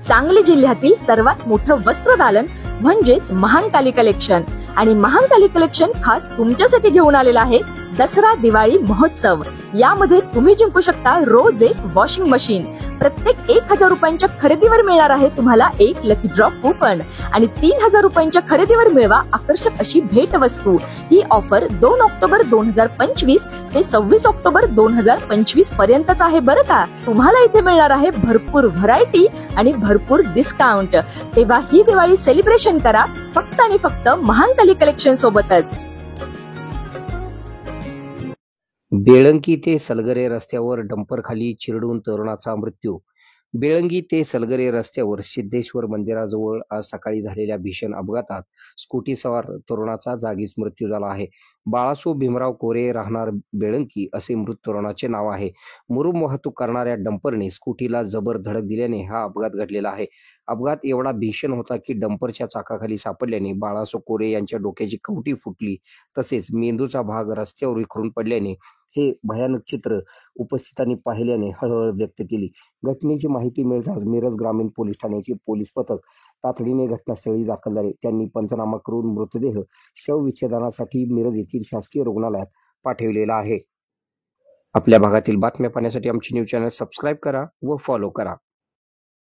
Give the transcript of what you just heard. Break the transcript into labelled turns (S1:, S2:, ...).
S1: सांगली जिल्ह्यातील सर्वात मोठं वस्त्रदालन म्हणजेच महांकाली कलेक्शन. आणि महांकाली कलेक्शन खास तुमच्यासाठी घेऊन आलेला आहे दसरा दिवाळी महोत्सव. यामध्ये तुम्ही जिंकू शकता रोज एक वॉशिंग मशीन. प्रत्येक 1000 रुपयांच्या खरेदीवर मिळणार आहे तुम्हाला एक लकी ड्रॉ कूपन आणि 3000 रुपयांच्या खरेदीवर मिळवा आकर्षक अशी भेट वस्तू. ही ऑफर 2 ऑक्टोबर 2025 ते 26 ऑक्टोबर 2025 पर्यंतच आहे बरं का. तुम्हाला इथे मिळणार आहे भरपूर व्हरायटी आणि भरपूर डिस्काउंट. तेव्हा ही दिवाळी सेलिब्रेशन करा फक्त आणि फक्त महांकाली कलेक्शन सोबतच.
S2: बेळंकी ते सलगरे रस्त्यावर डंपर खाली चिरडून तरुणाचा मृत्यू. बेळंगी ते सलगरे रस्त्यावर सिद्धेश्वर मंदिराजवळ आज सकाळी झालेल्या भीषण अपघातात स्कूटी सवार तरुणाचा जागीच मृत्यू झाला आहे. बाळासो भीमराव कोरे राहणार बेळंकी असे मृत तरुणाचे नाव आहे. मुरुम वाहतूक करणाऱ्या डंपरने स्कूटीला जबर धडक दिल्याने हा अपघात घडलेला आहे. अपघात एवढा भीषण होता की डंपरच्या चाकाखाली सापडल्याने बाळासो कोरे यांच्या डोक्याची कवटी फुटली तसेच मेंदूचा भाग रस्त्यावर विखरून पडल्याने हे भयानक चित्र उपस्थितांनी पाहिल्याने हळहळ व्यक्त केली. घटनेची माहिती मिळताच मिरज ग्रामीण पोलीस ठाण्याचे पोलीस पथक तातडीने घटनास्थळी दाखल झाले. त्यांनी पंचनामा करून मृतदेह शवविच्छेदनासाठी मिरज येथील शासकीय रुग्णालयात पाठविलेला आहे. आपल्या भागातील बातम्या पाहण्यासाठी आमची न्यूज चॅनल सबस्क्राईब करा व फॉलो करा.